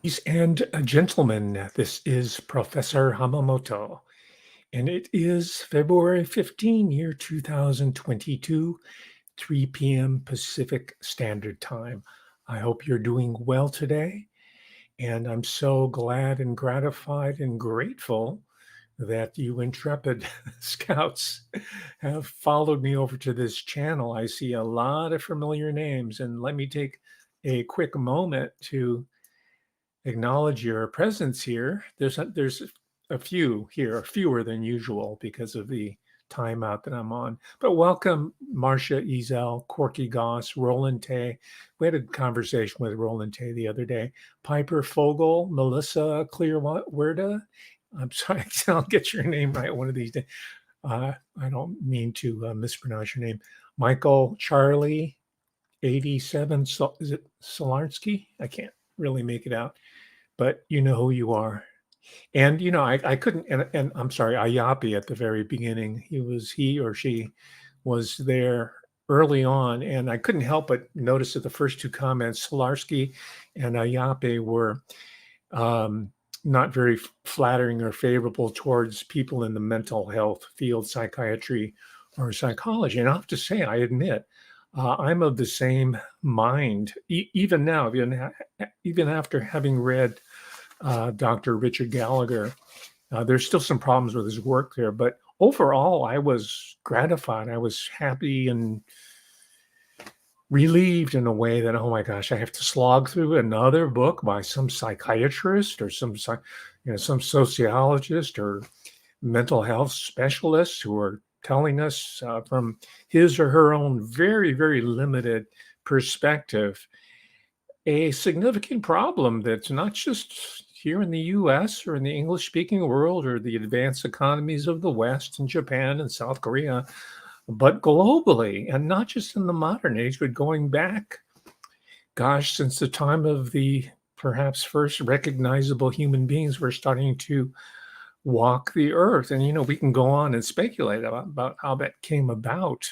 Ladies and gentlemen, this is Professor Hamamoto, and it is February 15, year 2022, 3 p.m. Pacific Standard Time. I hope you're doing well today, and I'm so glad and gratified and grateful that you intrepid scouts have followed me over to this channel. I see a lot of familiar names, and let me take a quick moment to acknowledge your presence here. There's a few here, fewer than usual because of the timeout that I'm on. But welcome, Marcia Ezel, Corky Goss, Roland Tay. We had a conversation with Roland Tay the other day. Piper Fogel, Melissa Clearwerda. I'm sorry, I'll get your name right one of these days. I don't mean to mispronounce your name. Michael Charlie 87. Is it Solarski? I can't really make it out, but you know who you are. And I couldn't, and I'm sorry, Ayapi at the very beginning. He or she was there early on, and I couldn't help but notice that the first two comments, Solarski and Ayapi, were not very flattering or favorable towards people in the mental health field, psychiatry or psychology. And I have to say, I admit, I'm of the same mind, even now, even after having read Dr. Richard Gallagher. There's still some problems with his work there, but overall, I was gratified. I was happy and relieved in a way that, oh my gosh, I have to slog through another book by some psychiatrist or some sociologist or mental health specialist who are telling us from his or her own very, very limited perspective a significant problem that's not just here in the US or in the English-speaking world or the advanced economies of the West and Japan and South Korea, but globally, and not just in the modern age, but going back, gosh, since the time of the perhaps first recognizable human beings were starting to walk the earth. And, we can go on and speculate about how that came about.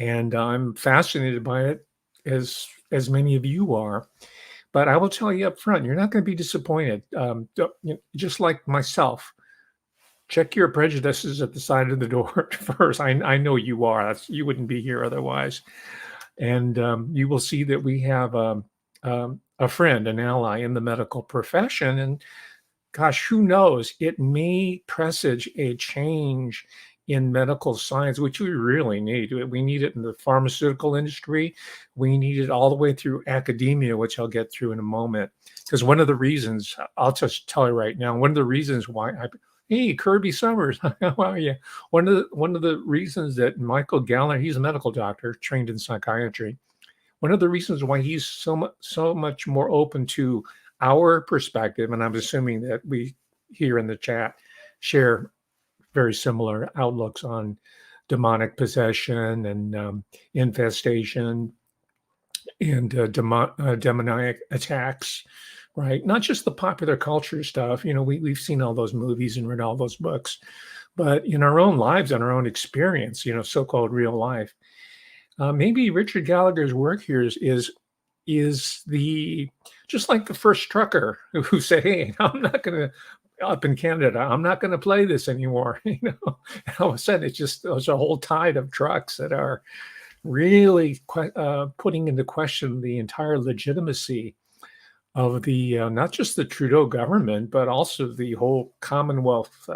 And I'm fascinated by it as many of you are. But I will tell you up front, you're not going to be disappointed. Just like myself, check your prejudices at the side of the door first. I know you are. You wouldn't be here otherwise. And you will see that we have a friend, an ally in the medical profession. And gosh, who knows? It may presage a change in medical science, which we really need. We need it in the pharmaceutical industry. We need it all the way through academia, which I'll get through in a moment. Because one of the reasons, I'll just tell you right now, one of the reasons why hey, Kirby Summers, how are you? One of the reasons that Michael Gallagher, he's a medical doctor trained in psychiatry. One of the reasons why he's so much more open to our perspective, and I'm assuming that we here in the chat share very similar outlooks on demonic possession and infestation and demonic attacks, right? Not just the popular culture stuff. We've seen all those movies and read all those books, but in our own lives and our own experience, so-called real life. Maybe Richard Gallagher's work here is the just like the first trucker who said, "Hey, I'm not going to." Up in Canada, I'm not going to play this anymore. All of a sudden, there's a whole tide of trucks that are really putting into question the entire legitimacy of the not just the Trudeau government, but also the whole Commonwealth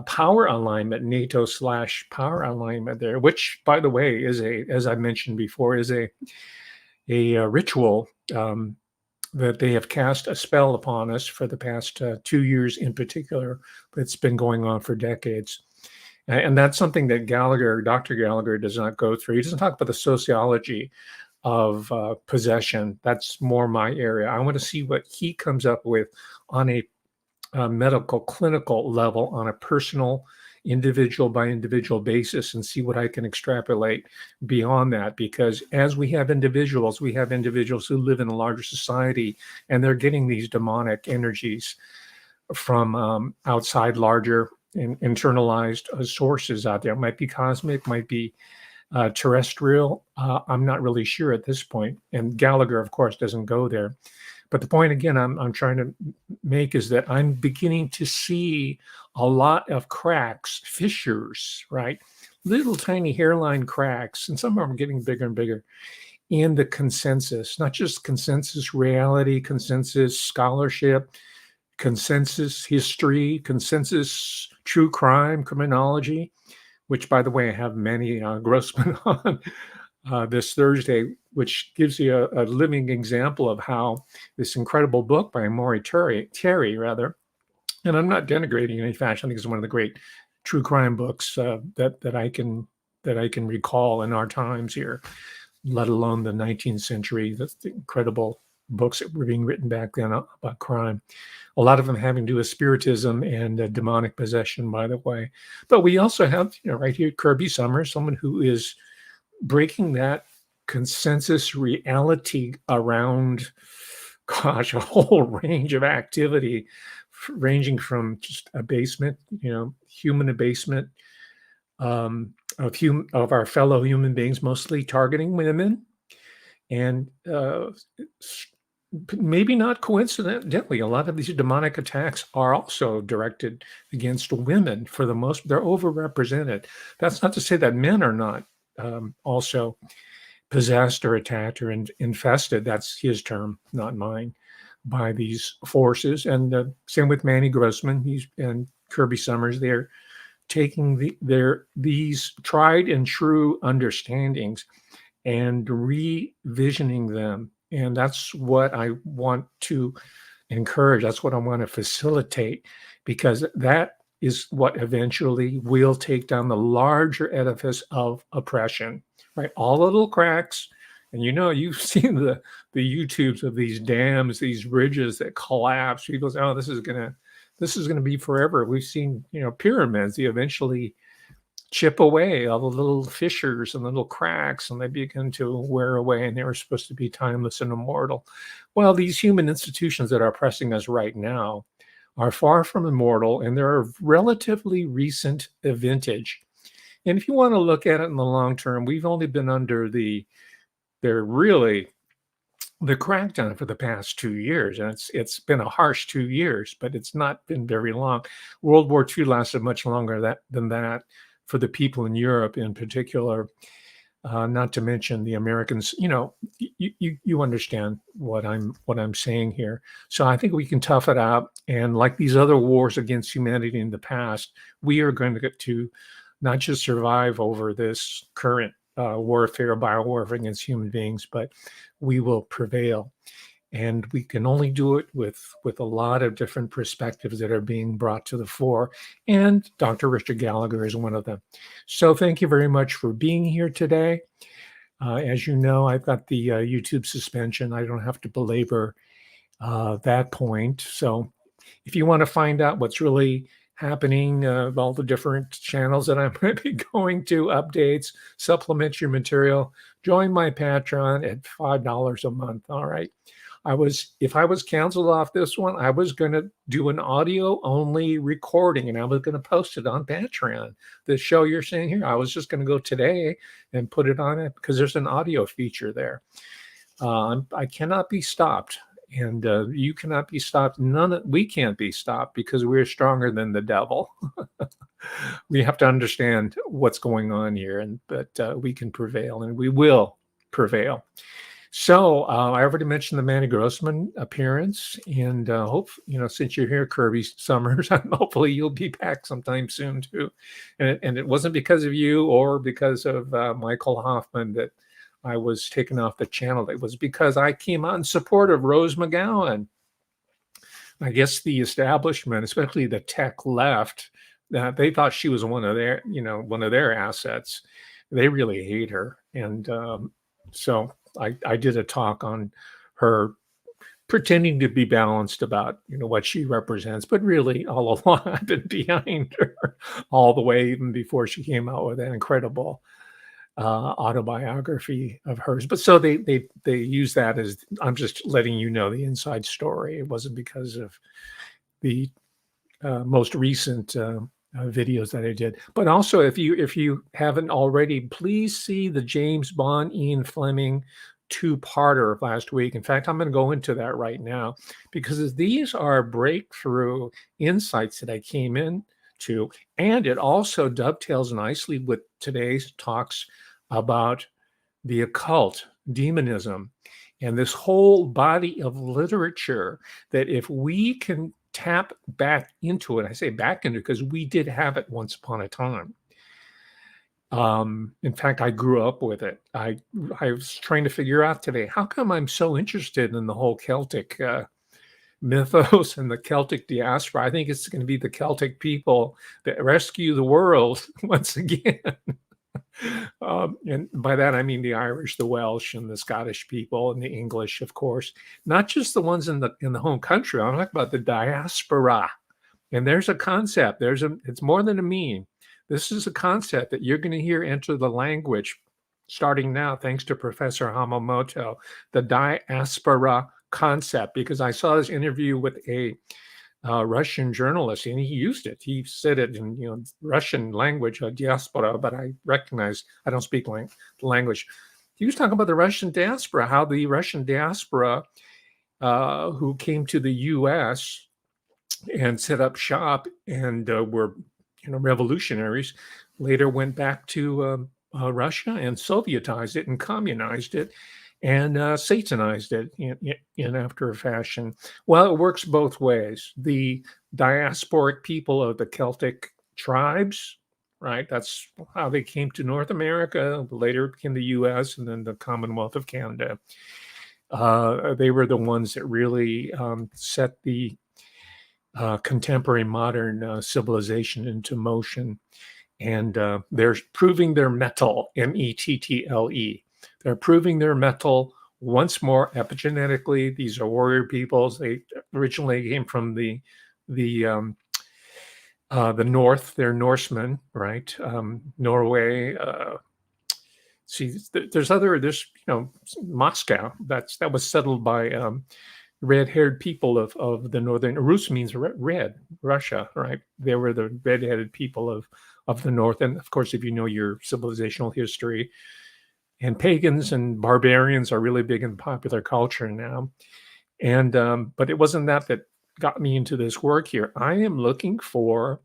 power alignment, NATO/power alignment there, which, by the way, as I mentioned before, is a ritual that they have cast a spell upon us for the past 2 years in particular, but it's been going on for decades. And that's something that Dr. Gallagher does not go through. He doesn't talk about the sociology of possession. That's more my area. I want to see what he comes up with on a medical, clinical level, on a personal, individual by individual basis, and see what I can extrapolate beyond that. Because as we have individuals who live in a larger society, and they're getting these demonic energies from outside larger internalized sources out there. It might be cosmic, might be terrestrial. I'm not really sure at this point. And Gallagher, of course, doesn't go there. But the point again I'm trying to make is that I'm beginning to see a lot of cracks, fissures, right? Little tiny hairline cracks, and some of them are getting bigger and bigger in the consensus, not just consensus reality, consensus scholarship, consensus history, consensus true crime, criminology, which, by the way, I have Manny Grossman on this Thursday, which gives you a living example of how this incredible book by Maury Terry, rather, and I'm not denigrating in any fashion. I think it's one of the great true crime books that I can recall in our times here, let alone the 19th century. That's the incredible books that were being written back then about crime. A lot of them having to do with spiritism and demonic possession, by the way. But we also have, right here, Kirby Summers, someone who is breaking that consensus reality around, gosh, a whole range of activity, ranging from just abasement, human abasement of our fellow human beings, mostly targeting women, and maybe not coincidentally, a lot of these demonic attacks are also directed against women. For the most, they're overrepresented. That's not to say that men are not also possessed or attacked or infested. That's his term, not mine, by these forces. And same with Manny Grossman and Kirby Summers. They're taking these tried and true understandings and revisioning them. And that's what I want to encourage. That's what I want to facilitate, because that is what eventually will take down the larger edifice of oppression, right? All the little cracks. And you've seen the YouTubes of these dams, these bridges that collapse. People say, oh, this is gonna be forever. We've seen, pyramids, they eventually chip away all the little fissures and little cracks, and they begin to wear away, and they were supposed to be timeless and immortal. Well, these human institutions that are oppressing us right now are far from immortal, and they're a relatively recent vintage. And if you want to look at it in the long term, we've only been under the crackdown for the past 2 years, and it's been a harsh 2 years, but it's not been very long. World War II lasted much longer than that for the people in Europe in particular, not to mention the Americans. You understand what I'm saying here. So I think we can tough it out, and like these other wars against humanity in the past, we are going to get to not just survive over this current warfare, biowarfare against human beings, but we will prevail. And we can only do it with a lot of different perspectives that are being brought to the fore. And Dr. Richard Gallagher is one of them. So thank you very much for being here today. As you know, I've got the YouTube suspension. I don't have to belabor that point. So if you want to find out what's really happening, all the different channels that I'm going to be going to, updates, supplement your material, join my Patreon at $5 a month. All right. If I was canceled off this one, I was going to do an audio only recording, and I was going to post it on Patreon. The show you're seeing here, I was just going to go today and put it on it because there's an audio feature there. I cannot be stopped, and you cannot be stopped. We can't be stopped because we're stronger than the devil. We have to understand what's going on here, but we can prevail, and we will prevail. So I already mentioned the Manny Grossman appearance, and since you're here, Kirby Summers, hopefully you'll be back sometime soon too. And it wasn't because of you or because of Michael Hoffman that I was taken off the channel. It was because I came out in support of Rose McGowan. I guess the establishment, especially the tech left, they thought she was one of their assets. They really hate her, and so I did a talk on her pretending to be balanced about what she represents, but really all along I've been behind her all the way, even before she came out with that incredible autobiography of hers. But so they use that as, I'm just letting you know the inside story. It wasn't because of the most recent videos that I did. But also, if you haven't already, please see the James Bond Ian Fleming two-parter of last week. In fact, I'm going to go into that right now because these are breakthrough insights that I came into, and it also dovetails nicely with today's talks about the occult, demonism, and this whole body of literature that if we can tap back into it, I say back into it because we did have it once upon a time. In fact, I grew up with it. I was trying to figure out today, how come I'm so interested in the whole Celtic mythos and the Celtic diaspora? I think it's going to be the Celtic people that rescue the world once again. And by that, I mean the Irish, the Welsh, and the Scottish people, and the English, of course, not just the ones in the home country. I'm talking about the diaspora. And there's a concept. It's more than a meme. This is a concept that you're going to hear enter the language starting now, thanks to Professor Hamamoto, the diaspora concept, because I saw this interview with a Russian journalist, and he used it. He said it in Russian language, diaspora, but I don't speak the language. He was talking about the Russian diaspora, how the Russian diaspora who came to the U.S. and set up shop and were revolutionaries, later went back to Russia and Sovietized it and communized it and satanized it in after a fashion. Well, it works both ways. The diasporic people of the Celtic tribes, right? That's how they came to North America, later became the U.S. and then the Commonwealth of Canada. They were the ones that really set the contemporary modern civilization into motion. And they're proving their mettle, mettle. They're proving their mettle once more epigenetically. These are warrior peoples. They originally came from the north. They're Norsemen, right? Norway. There's Moscow. That was settled by red-haired people of the northern. Rus means red, Russia, right? They were the red-headed people of the north. And of course, if you know your civilizational history, and pagans and barbarians are really big in popular culture now. And but it wasn't that got me into this work here. I am looking for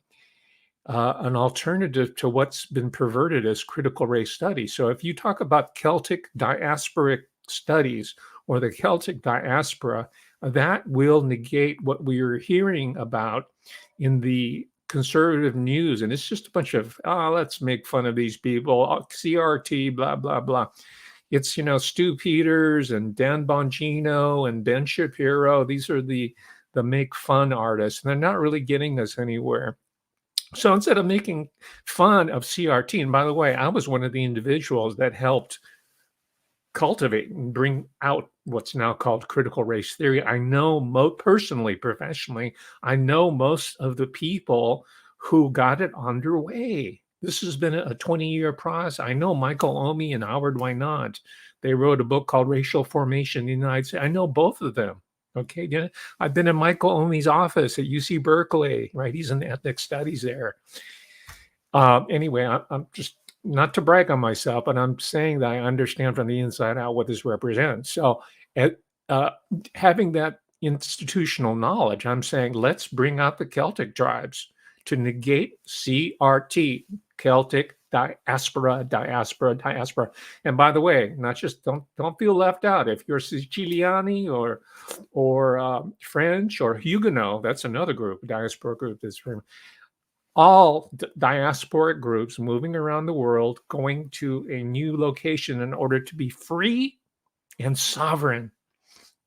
an alternative to what's been perverted as critical race studies. So if you talk about Celtic diasporic studies or the Celtic diaspora, that will negate what we are hearing about in the conservative news. And it's just a bunch of, let's make fun of these people, CRT, blah, blah, blah. It's, Stu Peters and Dan Bongino and Ben Shapiro. These are the make fun artists, and they're not really getting us anywhere. So instead of making fun of CRT, and by the way, I was one of the individuals that helped cultivate and bring out what's now called critical race theory. I know personally, professionally, I know most of the people who got it underway. This has been a 20-year process. I know Michael Omi and Howard Wynot. They wrote a book called Racial Formation in the United States. I know both of them. Okay, I've been in Michael Omi's office at UC Berkeley, right? He's in ethnic studies there. Anyway, I'm just, not to brag on myself, but I'm saying that I understand from the inside out what this represents. So having that institutional knowledge, I'm saying let's bring out the Celtic tribes to negate CRT, Celtic diaspora. And by the way, not just don't feel left out. If you're Siciliani or French or Huguenot, that's another group, diaspora group that's very, all diasporic groups moving around the world, going to a new location in order to be free and sovereign,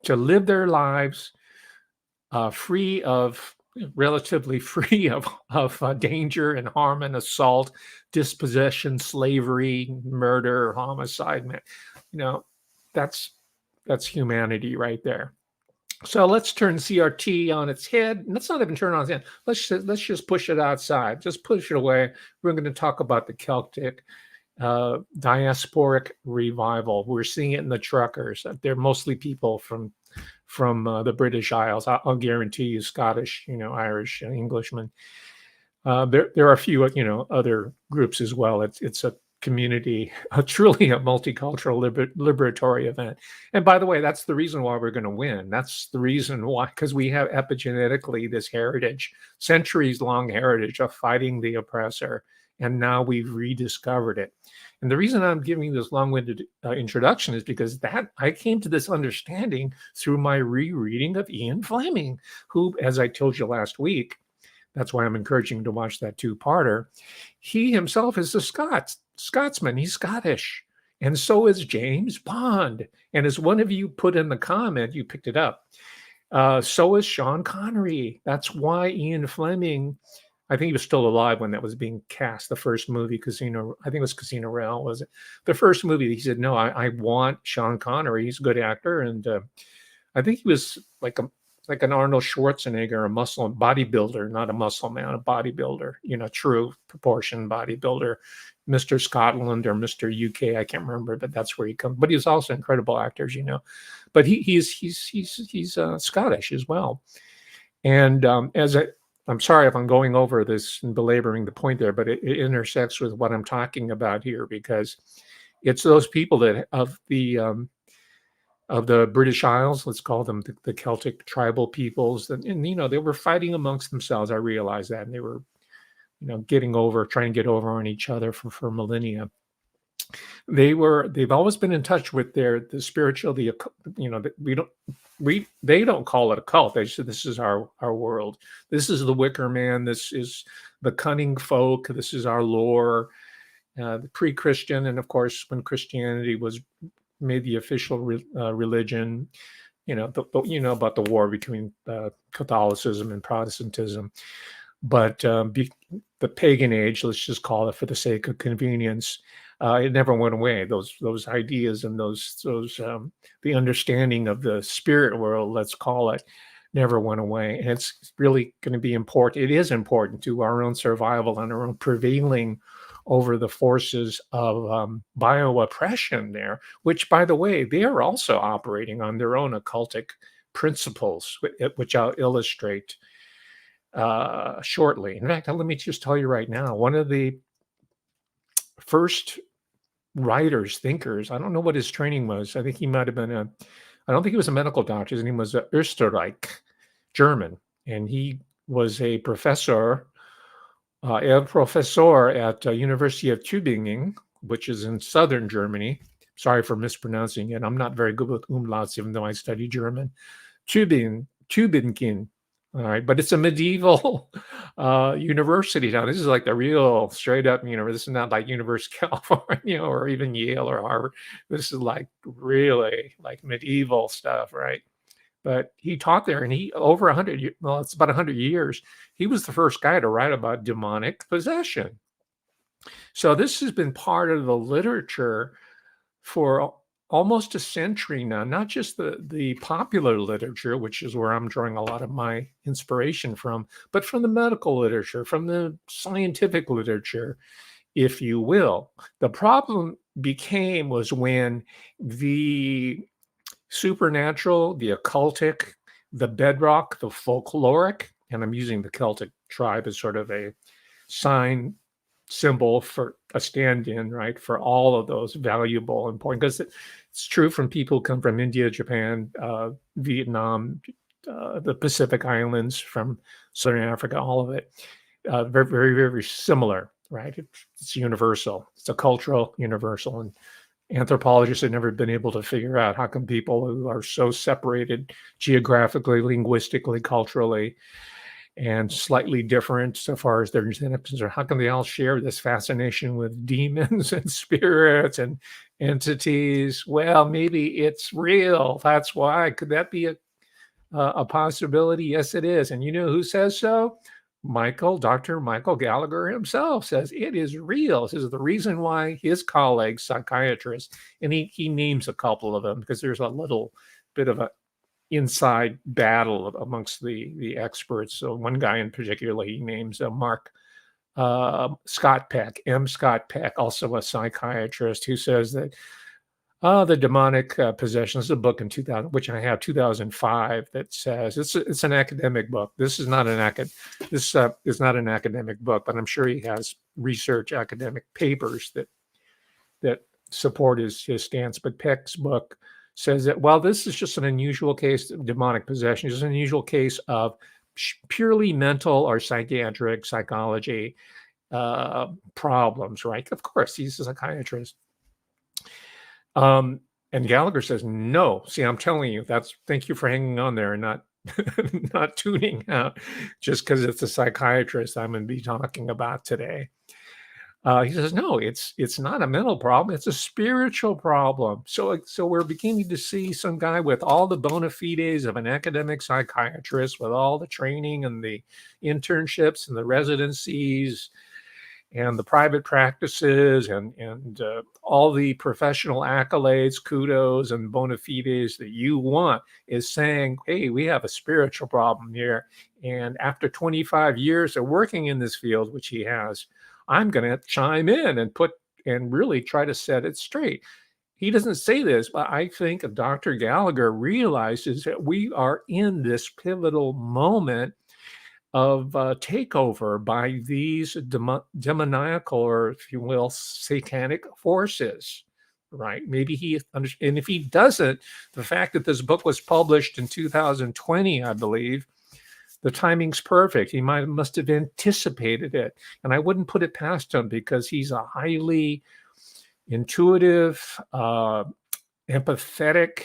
to live their lives relatively free of danger and harm and assault, dispossession, slavery, murder, homicide. That's humanity right there. So let's turn CRT on its head. Let's not even turn it on its head. Let's just push it outside. Just push it away. We're going to talk about the Celtic diasporic revival. We're seeing it in the truckers. They're mostly people from the British Isles. I'll guarantee you, Scottish, Irish, and Englishmen. There are a few, other groups as well. It's a community, truly a multicultural liberatory event. And by the way, that's the reason why we're going to win. That's the reason why, because we have epigenetically this heritage, centuries long heritage of fighting the oppressor. And now we've rediscovered it. And the reason I'm giving this long-winded introduction is because that I came to this understanding through my rereading of Ian Fleming, who, as I told you last week, that's why I'm encouraging you to watch that two-parter. He himself is a Scotsman. He's Scottish. And so is James Bond. And as one of you put in the comment, you picked it up. So is Sean Connery. That's why Ian Fleming, I think he was still alive when that was being cast, the first movie, Casino, I think it was Casino Royale, was it? The first movie, he said, no, I want Sean Connery. He's a good actor. And I think he was like an Arnold Schwarzenegger, a muscle bodybuilder, not a muscle man, a bodybuilder, true proportion bodybuilder, Mr. Scotland or Mr. UK, I can't remember, but that's where he comes. But he's also incredible actor, But he's Scottish as well. And I'm sorry if I'm going over this and belaboring the point there, but it intersects with what I'm talking about here, because it's those people that of the British Isles, let's call them the Celtic tribal peoples, and they were fighting amongst themselves. I realized that, and they were, trying to get over on each other for millennia. They've always been in touch with the spiritual, they don't call it a cult. They said, this is our world. This is the Wicker Man. This is the cunning folk. This is our lore. The pre-Christian, and of course, when Christianity was made the official religion, about the war between Catholicism and Protestantism. But the pagan age, let's just call it for the sake of convenience, it never went away. Those ideas and the understanding of the spirit world, let's call it, never went away. And it's really going to be important. It is important to our own survival and our own prevailing over the forces of bio-oppression there, which, by the way, they are also operating on their own occultic principles, which I'll illustrate shortly. In fact, let me just tell you right now, one of the first writers, thinkers, I don't know what his training was. I think he might have been I don't think he was a medical doctor. His name was Österreich, German, and he was a professor at University of Tübingen, which is in southern Germany. Sorry for mispronouncing it. I'm not very good with umlauts, even though I study German. Tübingen. All right, but it's a medieval university now. This is like the real straight up university. This is not like University of California or even Yale or Harvard. This is like really like medieval stuff, right? But he taught there, and over 100, well, it's about 100 years, he was the first guy to write about demonic possession. So this has been part of the literature for almost a century now, not just the popular literature, which is where I'm drawing a lot of my inspiration from, but from the medical literature, from the scientific literature, if you will. The problem was when the supernatural, the occultic, the bedrock, the folkloric, and I'm using the Celtic tribe as sort of a symbol for a stand-in, right, for all of those valuable, important, because it's true from people who come from India, Japan, Vietnam, the Pacific Islands, from Southern Africa, all of it, very, very, very similar, right? It's universal. It's a cultural universal, and anthropologists have never been able to figure out how come people who are so separated geographically, linguistically, culturally, and slightly different so far as their genetics, or how come they all share this fascination with demons and spirits and entities? Well, maybe it's real. That's why. Could that be a possibility? Yes, it is. And you know who says so? Dr. Michael Gallagher himself says it is real. This is the reason why his colleagues, psychiatrists, and he names a couple of them because there's a little bit of a inside battle amongst the experts. So one guy in particular, he names Mark Scott Peck, M. Scott Peck, also a psychiatrist, who says that The demonic possession. This is a book in 2000, which I have 2005, that says it's an academic book. This is not is not an academic book, but I'm sure he has research academic papers that support his stance. But Peck's book says that, well, this is just an unusual case of demonic possession. It's an unusual case of purely mental or psychiatric psychology problems, right? Of course, he's a psychiatrist. And Gallagher says, no, see, I'm telling you, thank you for hanging on there and not not tuning out just because it's a psychiatrist I'm going to be talking about today. He says, no, it's not a mental problem. It's a spiritual problem. So we're beginning to see some guy with all the bona fides of an academic psychiatrist, with all the training and the internships and the residencies and the private practices and all the professional accolades, kudos, and bona fides that you want, is saying, hey, we have a spiritual problem here. And after 25 years of working in this field, which he has, I'm going to chime in and really try to set it straight. He doesn't say this, but I think Dr. Gallagher realizes that we are in this pivotal moment of takeover by these demoniacal, or if you will, satanic forces, right? Maybe and if he doesn't, the fact that this book was published in 2020, I believe, the timing's perfect. He must have anticipated it. And I wouldn't put it past him, because he's a highly intuitive, empathetic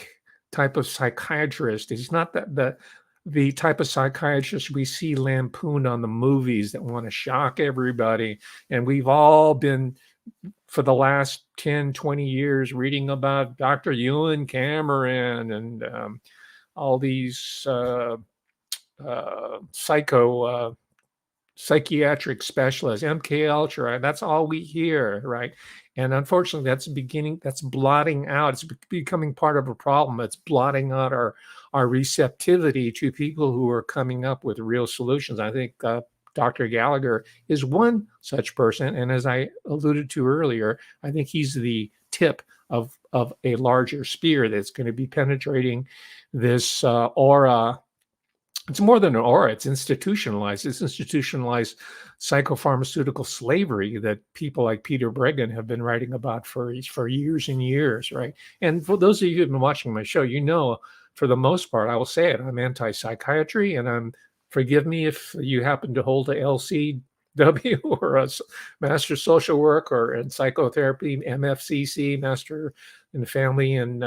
type of psychiatrist. He's not the type of psychiatrist we see lampooned on the movies that want to shock everybody. And we've all been, for the last 10, 20 years, reading about Dr. Ewan Cameron and all these psychiatric specialists, MK Ultra. That's all we hear, right? And unfortunately, that's blotting out. It's becoming part of a problem. It's blotting out our receptivity to people who are coming up with real solutions. I think Dr. Gallagher is one such person. And as I alluded to earlier, I think he's the tip of a larger spear that's going to be penetrating this aura. It's more than an aura. It's institutionalized. It's institutionalized psychopharmaceutical slavery that people like Peter Breggin have been writing about for years and years, right? And for those of you who've been watching my show, you know, for the most part, I will say it, I'm anti-psychiatry, and forgive me if you happen to hold a LCW or a Master Social Work, or in psychotherapy, MFCC, Master in Family and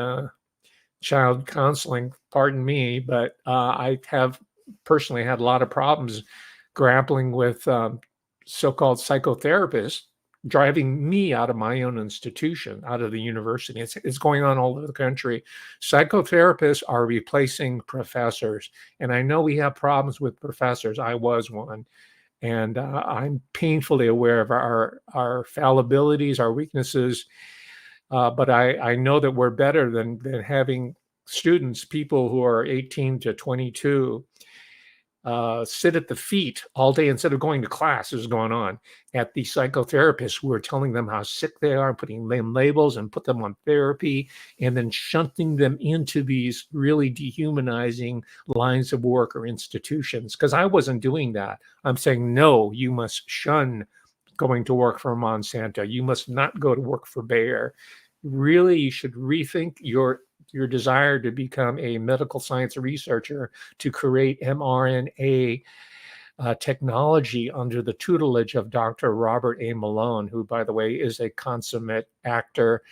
Child Counseling, pardon me, but I have personally had a lot of problems grappling with so-called psychotherapists driving me out of my own institution, out of the university. It's going on all over the country. Psychotherapists are replacing professors. And I know we have problems with professors. I was one. And I'm painfully aware of our fallibilities, our weaknesses. But I know that we're better than having students, people who are 18 to 22, sit at the feet all day instead of going to class. This is going on at the psychotherapists who are telling them how sick they are, putting them labels and put them on therapy, and then shunting them into these really dehumanizing lines of work or institutions. Because I wasn't doing that. I'm saying, no, you must shun going to work for Monsanto. You must not go to work for Bayer. Really, you should rethink your desire to become a medical science researcher, to create mRNA technology under the tutelage of Dr. Robert A. Malone, who, by the way, is a consummate actor.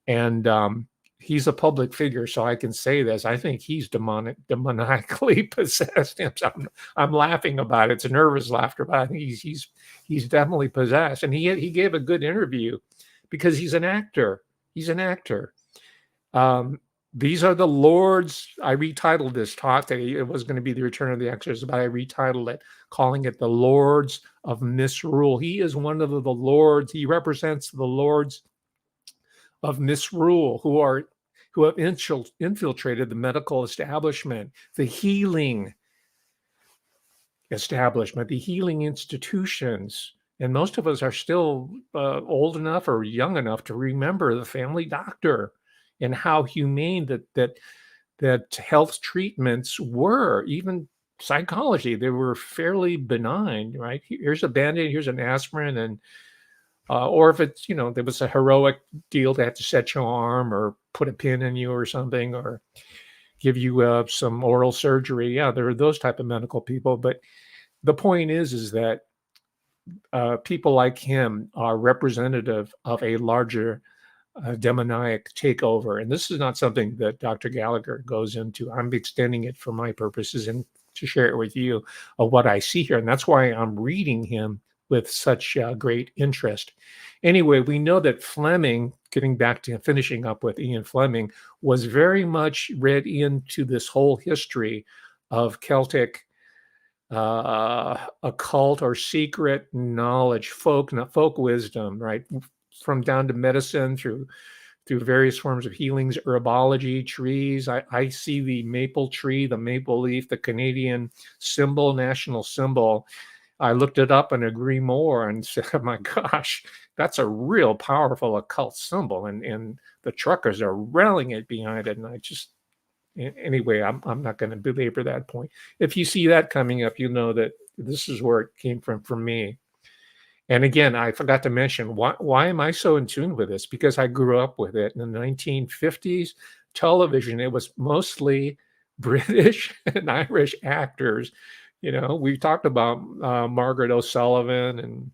And he's a public figure, so I can say this. I think he's demoniacally possessed. I'm laughing about it. It's a nervous laughter, but I think he's definitely possessed. And he gave a good interview because he's an actor. He's an actor. These are the lords. I retitled this talk that it was going to be the Return of the Exorcist, but I retitled it, calling it the Lords of Misrule. He is one of the lords. He represents the lords of misrule who have infiltrated the medical establishment, the healing establishment, the healing institutions. And most of us are still old enough or young enough to remember the family doctor and how humane that health treatments were, even psychology. They were fairly benign, right? Here's a Band-Aid, here's an aspirin, and or if it's, there was a heroic deal, they had to set your arm or put a pin in you or something, or give you some oral surgery. Yeah, there are those type of medical people. But the point is that people like him are representative of a larger demoniac takeover. And this is not something that Dr. Gallagher goes into. I'm extending it for my purposes and to share it with you of what I see here. And that's why I'm reading him with such great interest. Anyway, we know that Fleming, getting back to finishing up with Ian Fleming, was very much read into this whole history of Celtic occult or secret knowledge, folk wisdom, right? From down to medicine through various forms of healings, herbology, trees. I see the maple tree, the maple leaf, the Canadian symbol, national symbol. I looked it up in a grimoire and said, oh my gosh, that's a real powerful occult symbol. And the truckers are railing it behind it. And I just, anyway, I'm not going to belabor that point. If you see that coming up, you know that this is where it came from me. And again, I forgot to mention, why am I so in tune with this? Because I grew up with it in the 1950s. Television, it was mostly British and Irish actors. We talked about Margaret O'Sullivan and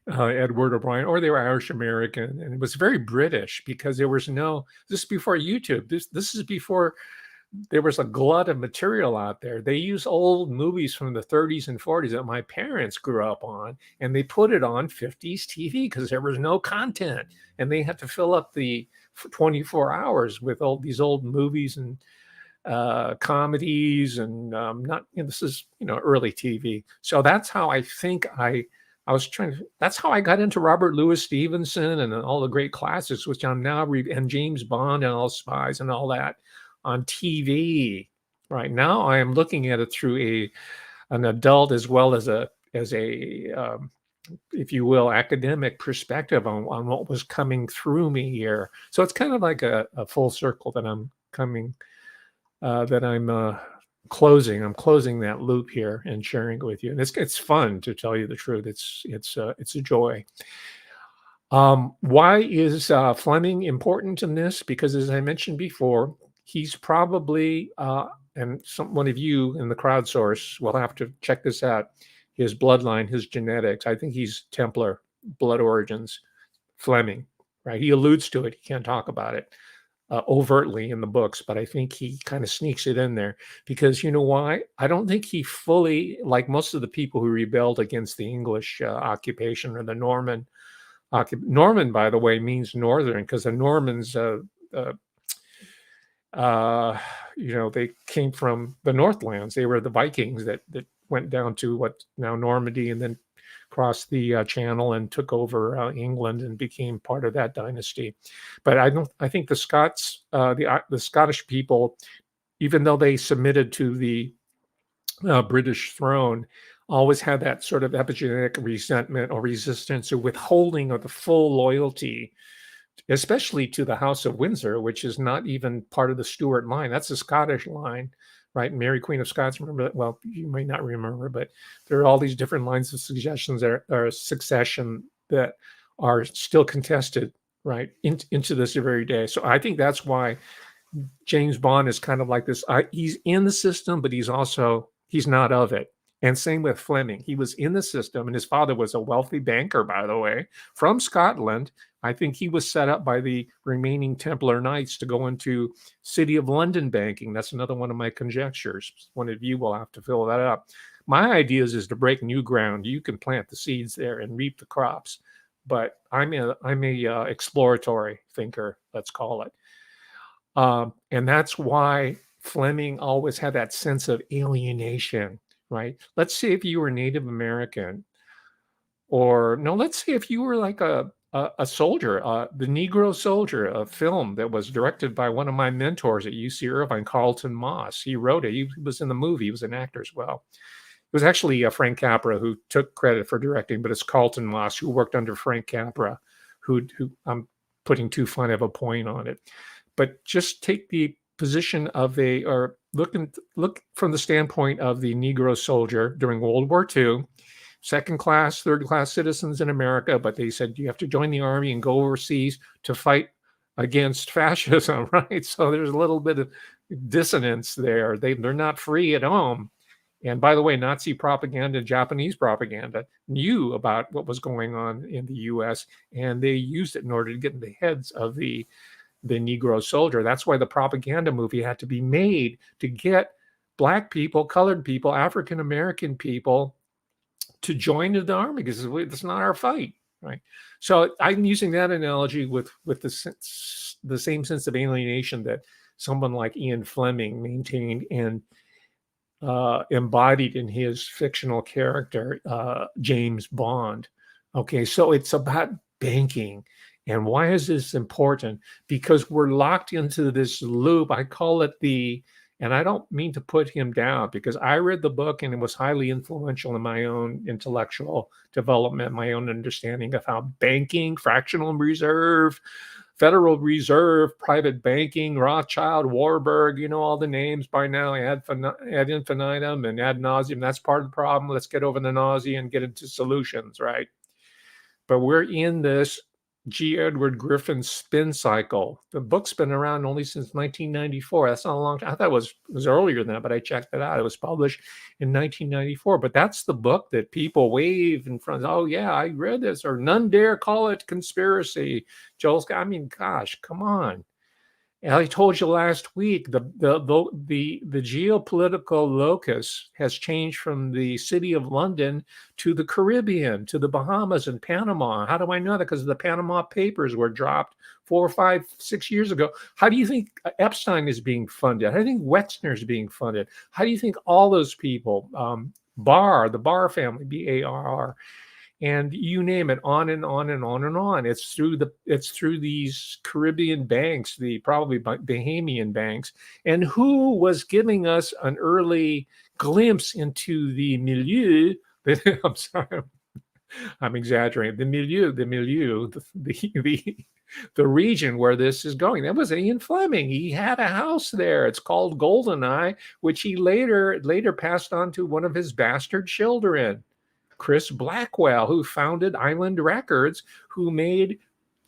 Edward O'Brien, or they were Irish American, and it was very British because there was no. This is before YouTube. This is before there was a glut of material out there. They use old movies from the 30s and 40s that my parents grew up on, and they put it on 50s TV because there was no content, and they had to fill up the 24 hours with all these old movies and comedies, and not. This is early TV, so that's how I think I was that's how I got into Robert Louis Stevenson and all the great classics, which I'm now and James Bond and all Spies and all that on TV. Right now, I am looking at it through an adult as well as a if you will, academic perspective on what was coming through me here. So it's kind of like a full circle that I'm coming, that I'm closing. I'm closing that loop here and sharing it with you. And it's fun, to tell you the truth. It's a joy. Why is Fleming important in this? Because as I mentioned before, he's probably, and one of you in the crowdsource will have to check this out, his bloodline, his genetics. I think he's Templar blood origins, Fleming, right? He alludes to it. He can't talk about it overtly in the books, but I think he kind of sneaks it in there because you know why? I don't think he fully, like most of the people who rebelled against the English occupation or the Norman. Norman, by the way, means northern because the Normans, they came from the Northlands. They were the Vikings that went down to what now Normandy and then crossed the Channel and took over England and became part of that dynasty. But I think the Scots, the Scottish people, even though they submitted to the British throne, always had that sort of epigenetic resentment or resistance or withholding of the full loyalty, especially to the House of Windsor, which is not even part of the Stuart line. That's a Scottish line, right? Mary, Queen of Scots. Remember that? Well, you may not remember, but there are all these different lines of succession that are still contested, right, into this very day. So I think that's why James Bond is kind of like this. He's in the system, but he's not of it. And same with Fleming. He was in the system, and his father was a wealthy banker, by the way, from Scotland. I think he was set up by the remaining Templar Knights to go into City of London banking. That's another one of my conjectures. One of you will have to fill that up. My idea is to break new ground. You can plant the seeds there and reap the crops, but I'm a exploratory thinker, let's call it. And that's why Fleming always had that sense of alienation, right? Let's say if you were Native American, or no, let's say if you were like a soldier, the Negro Soldier, a film that was directed by one of my mentors at UC Irvine, Carlton Moss. He wrote it. He was in the movie. He was an actor as well. It was actually Frank Capra who took credit for directing, but it's Carlton Moss who worked under Frank Capra, who putting too fine of a point on it. But just take the position of look from the standpoint of the Negro soldier during World War II, second class, third class citizens in America, but they said you have to join the army and go overseas to fight against fascism, right? So there's a little bit of dissonance there. They're not free at home. And by the way, Nazi propaganda, Japanese propaganda knew about what was going on in the US, and they used it in order to get in the heads of the Negro soldier. That's why the propaganda movie had to be made to get Black people, colored people, African American people to join the army, because it's not our fight, right? So I'm using that analogy with the same sense of alienation that someone like Ian Fleming maintained and embodied in his fictional character, James Bond. Okay, so it's about banking. And why is this important? Because we're locked into this loop. I call it and I don't mean to put him down, because I read the book and it was highly influential in my own intellectual development, my own understanding of how banking, fractional reserve, Federal Reserve, private banking, Rothschild, Warburg, all the names by now, ad infinitum and ad nauseum. That's part of the problem. Let's get over the nausea and get into solutions, right? But we're in this G. Edward Griffin spin cycle. The book's been around only since 1994. That's not a long time. I thought it was earlier than that, but I checked it out. It was published in 1994. But that's the book that people wave in front of. Oh, yeah, I read this. Or none dare call it conspiracy. I mean, gosh, come on. And I told you last week, the geopolitical locus has changed from the city of London to the Caribbean, to the Bahamas and Panama. How do I know that? Because the Panama Papers were dropped 4, 5, 6 years ago. How do you think Epstein is being funded? How do you think Wexner is being funded? How do you think all those people, the Barr family, BARR, and you name it, on and on and on and on. It's through these Caribbean banks, the probably Bahamian banks, and who was giving us an early glimpse into the milieu. I'm sorry, I'm exaggerating. The milieu, the region where this is going. That was Ian Fleming. He had a house there. It's called Goldeneye, which he later passed on to one of his bastard children, Chris Blackwell, who founded Island Records, who made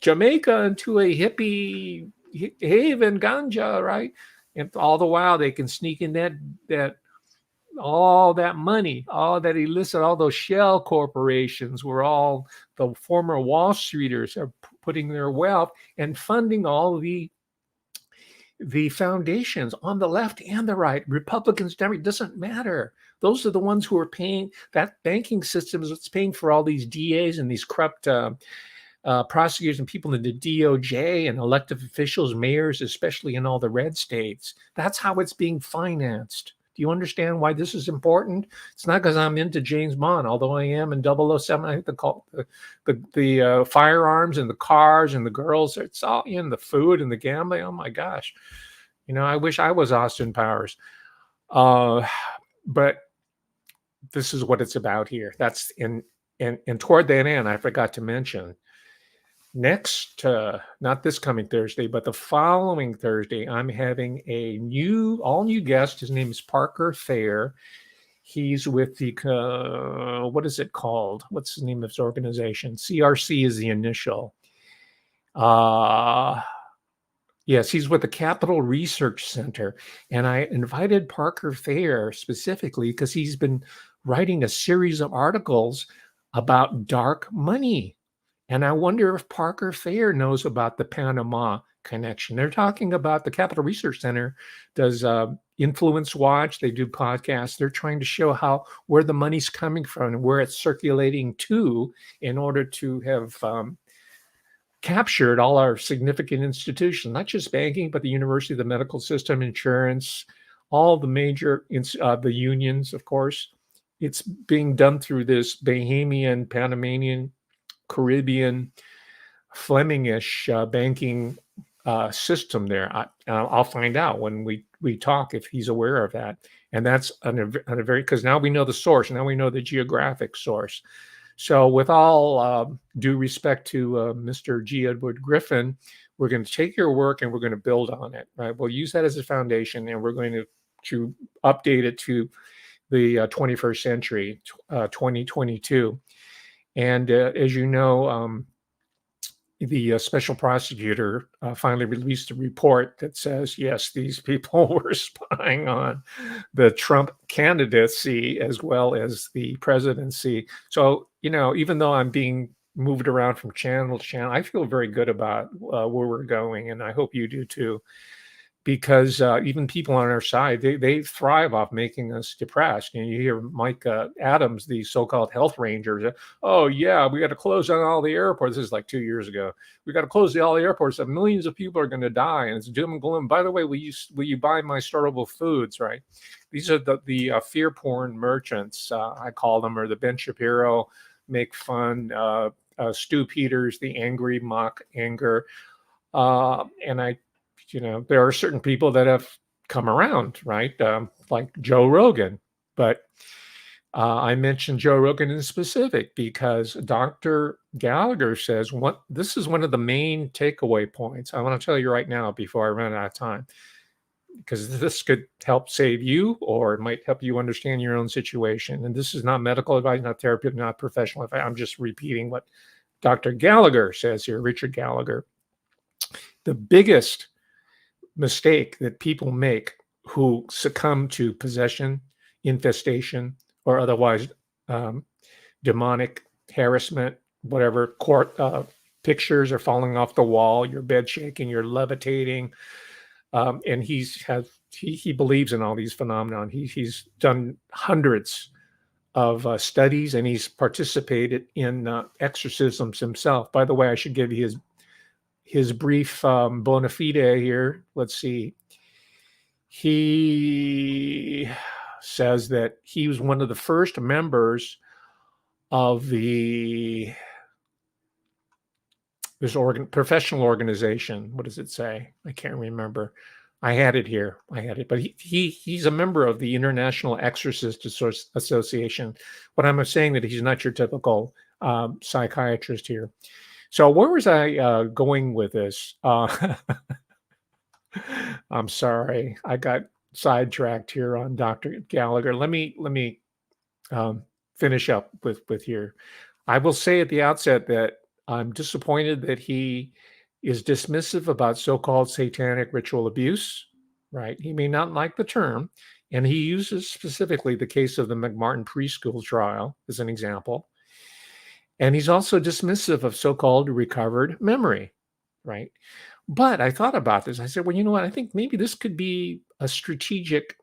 Jamaica into a hippie haven, ganja, right? And all the while they can sneak in that all that money, all that illicit, all those shell corporations where all the former Wall Streeters are putting their wealth and funding all the foundations on the left and the right, Republicans, Democrats, doesn't matter. Those are the ones who are paying. That banking system is what's paying for all these DAs and these corrupt prosecutors and people in the DOJ and elected officials, mayors, especially in all the red states. That's how it's being financed. Do you understand why this is important? It's not because I'm into James Bond, although I am in 007. I think the firearms and the cars and the girls, it's all in the food and the gambling. Oh my gosh. I wish I was Austin Powers. But this is what it's about here. That's and toward that end, I forgot to mention, next, not this coming Thursday, but the following Thursday, I'm having a all new guest. His name is Parker Thayer. He's with the, what is it called? What's the name of his organization? CRC is the initial. Yes, he's with the Capital Research Center. And I invited Parker Thayer specifically because he's been writing a series of articles about dark money. And I wonder if Parker Thayer knows about the Panama connection. They're talking about, the Capital Research Center does Influence Watch. They do podcasts. They're trying to show where the money's coming from and where it's circulating to, in order to have captured all our significant institutions, not just banking, but the university, the medical system, insurance, all the major, the unions, of course. It's being done through this Bahamian, Panamanian, Caribbean, Flemingish banking system there. I'll find out when we talk if he's aware of that. And that's on a very, because now we know the source. Now we know the geographic source. So, with all due respect to Mr. G. Edward Griffin, we're going to take your work and we're going to build on it. Right? We'll use that as a foundation, and we're going to update it to the 21st century, 2022. And as you know, the special prosecutor finally released a report that says, yes, these people were spying on the Trump candidacy as well as the presidency. So, even though I'm being moved around from channel to channel, I feel very good about where we're going, and I hope you do too, because even people on our side, they thrive off making us depressed. And you hear Mike Adams, the so-called health rangers, oh yeah, we got to close down all the airports. This is like 2 years ago. We got to close all the airports. Millions of people are going to die, and it's doom and gloom. By the way, will you buy my storable foods? Right? These are the fear porn merchants, I call them, or the Ben Shapiro make fun, Stu Peters, the angry mock anger, and there are certain people that have come around, right? Like Joe Rogan. But I mentioned Joe Rogan in specific because Dr. Gallagher says this is one of the main takeaway points. I want to tell you right now before I run out of time, because this could help save you, or it might help you understand your own situation. And this is not medical advice, not therapy, not professional advice. I'm just repeating what Dr. Gallagher says here, Richard Gallagher. The biggest mistake that people make who succumb to possession, infestation, or otherwise demonic harassment, whatever, court pictures are falling off the wall, your bed shaking, you're levitating, and he believes in all these phenomenon. He's done hundreds of studies, and he's participated in exorcisms himself. By the way, I should give you his brief bona fide here. Let's see. He says that he was one of the first members of this professional organization. What does it say? I can't remember. I had it here. But he's a member of the International Exorcist Association. What I'm saying that he's not your typical psychiatrist here. So where was I going with this? I'm sorry, I got sidetracked here on Dr. Gallagher. Let me finish up with here. I will say at the outset that I'm disappointed that he is dismissive about so-called satanic ritual abuse. Right? He may not like the term, and he uses specifically the case of the McMartin preschool trial as an example. And he's also dismissive of so-called recovered memory, right? But I thought about this. I said, well, you know what? I think maybe this could be a strategic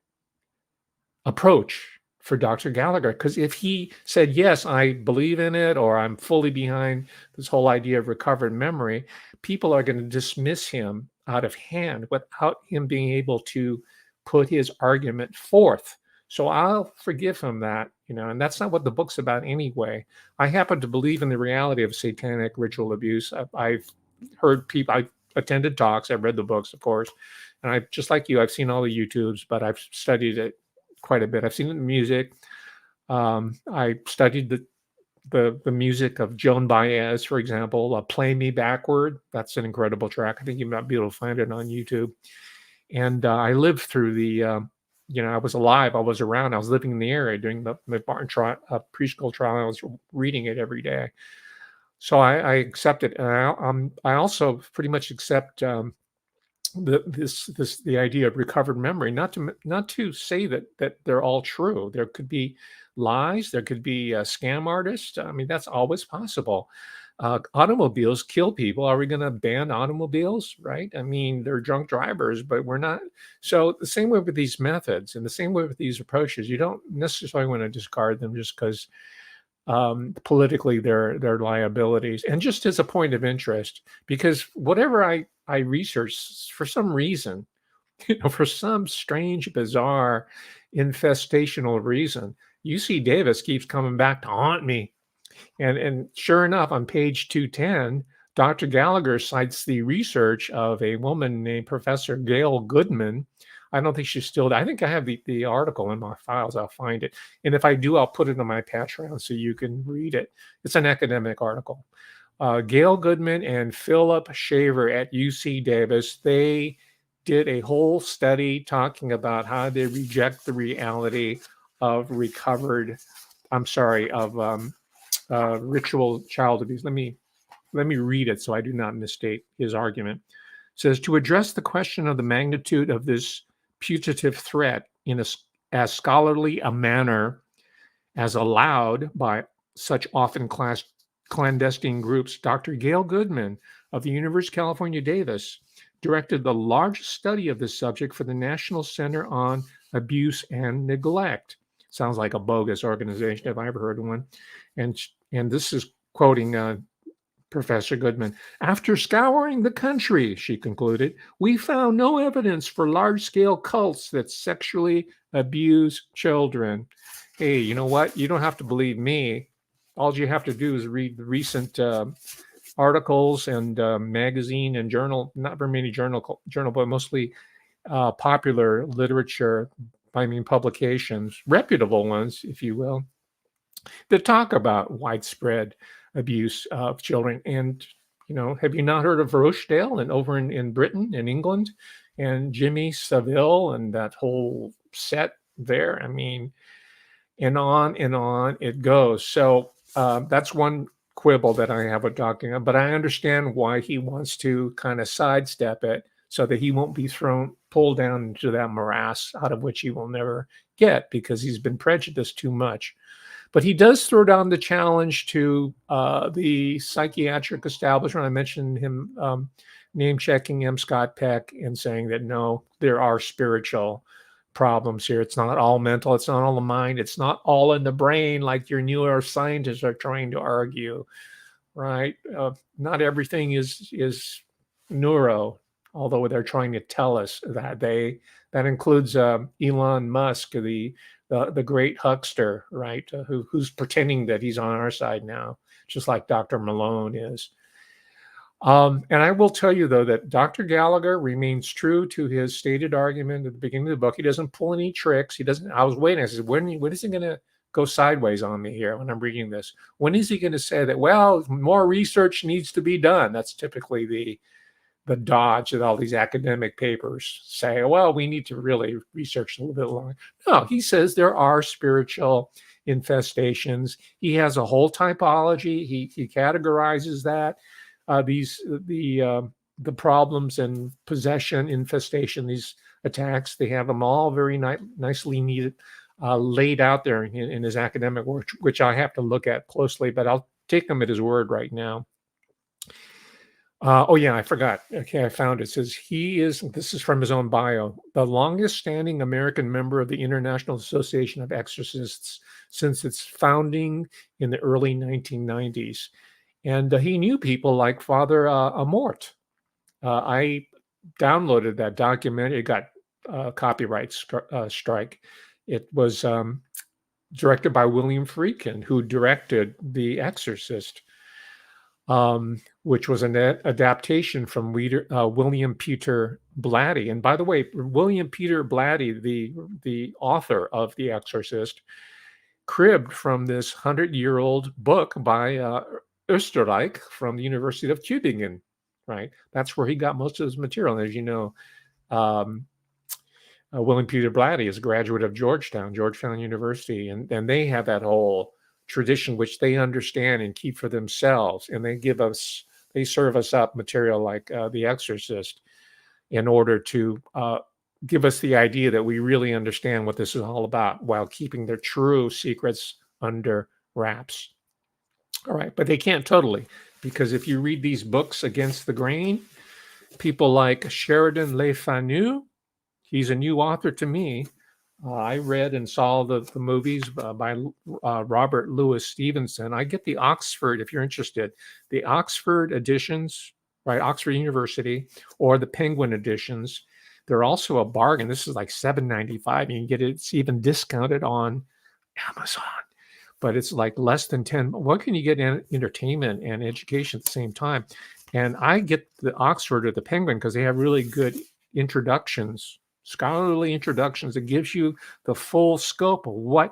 approach for Dr. Gallagher, because if he said, yes, I believe in it, or I'm fully behind this whole idea of recovered memory, people are going to dismiss him out of hand without him being able to put his argument forth. So I'll forgive him that, and that's not what the book's about anyway. I happen to believe in the reality of satanic ritual abuse. I've heard people, I've attended talks, I've read the books, of course, and I, just like you, I've seen all the YouTubes, but I've studied it quite a bit. I've seen it in music. I studied the music of Joan Baez, for example. Play Me Backward. That's an incredible track. I think you might be able to find it on YouTube. And I lived through I was alive. I was around. I was living in the area during the McMartin preschool trial. I was reading it every day. So I accept it. And I also pretty much accept the idea of recovered memory, not to say that they're all true. There could be lies, there could be scam artists. I mean, that's always possible. Automobiles kill people. Are we going to ban automobiles? Right? I mean, they're drunk drivers, but we're not. So the same way with these methods, and the same way with these approaches, you don't necessarily want to discard them just because politically they're liabilities. And just as a point of interest, because whatever I research, for some reason, for some strange, bizarre, infestational reason, UC Davis keeps coming back to haunt me. And sure enough, on page 210, Dr. Gallagher cites the research of a woman named Professor Gail Goodman I don't think she's still. I think I have the article in my files. I'll find it, and if I do, I'll put it on my Patreon so you can read it. It's an academic article. Gail Goodman and Philip Shaver at UC Davis, they did a whole study talking about how they reject the reality of ritual child abuse. Let me read it so I do not misstate his argument. It says, to address the question of the magnitude of this putative threat in as scholarly a manner as allowed by such often clandestine groups, Dr. Gail Goodman of the University of California, Davis, directed the largest study of this subject for the National Center on Abuse and Neglect. Sounds like a bogus organization if I ever heard of one. And this is quoting Professor Goodman. After scouring the country, she concluded, we found no evidence for large-scale cults that sexually abuse children. Hey, you know what? You don't have to believe me. All you have to do is read the recent articles and magazine and journal, not very many journal, but mostly popular literature, I mean publications, reputable ones, if you will, that talk about widespread abuse of children. And, you know, have you not heard of Rochdale and over in Britain and England and Jimmy Savile and that whole set there? I mean, and on it goes. So that's one quibble that I have with Dr. But I understand why he wants to kind of sidestep it so that he won't be pulled down into that morass out of which he will never get because he's been prejudiced too much. But he does throw down the challenge to the psychiatric establishment. I mentioned him name-checking M. Scott Peck and saying that, no, there are spiritual problems here. It's not all mental. It's not all the mind. It's not all in the brain like your neuroscientists are trying to argue, right? Not everything is neuro, although they're trying to tell us that. That includes Elon Musk, the great huckster, right? Who's pretending that he's on our side now, just like Dr. Malone is. And I will tell you, though, that Dr. Gallagher remains true to his stated argument at the beginning of the book. He doesn't pull any tricks. He doesn't. I was waiting. I said, when is he going to go sideways on me here when I'm reading this? When is he going to say that, well, more research needs to be done? That's typically the dodge that all these academic papers say, well, we need to really research a little bit longer. No, he says there are spiritual infestations. He has a whole typology. He categorizes that. The problems and possession, infestation, these attacks, they have them all very nicely laid out there in his academic work, which I have to look at closely, but I'll take him at his word right now. Oh yeah, I forgot. Okay, I found it. It says this is from his own bio, the longest standing American member of the International Association of Exorcists since its founding in the early 1990s. And he knew people like Father Amort. I downloaded that documentary. It got copyright strike. It was directed by William Friedkin, who directed The Exorcist, which was an adaptation from William Peter Blatty. And by the way, William Peter Blatty, the author of The Exorcist, cribbed from this 100-year-old book by Österreich from the University of Tübingen, right? That's where he got most of his material. And as you know, William Peter Blatty is a graduate of Georgetown University, and they have that whole tradition which they understand and keep for themselves, and they serve us up material like The Exorcist in order to give us the idea that we really understand what this is all about while keeping their true secrets under wraps. All right, but they can't totally, because if you read these books against the grain, people like Sheridan Le Fanu, he's a new author to me. I read and saw the movies by Robert Louis Stevenson. I get the Oxford, if you're interested, the Oxford editions, right? Oxford University, or the Penguin editions. They're also a bargain. This is like $7.95. You can get it. It's even discounted on Amazon, but it's like less than 10. What can you get in entertainment and education at the same time? And I get the Oxford or the Penguin because they have really good introductions scholarly introductions that gives you the full scope of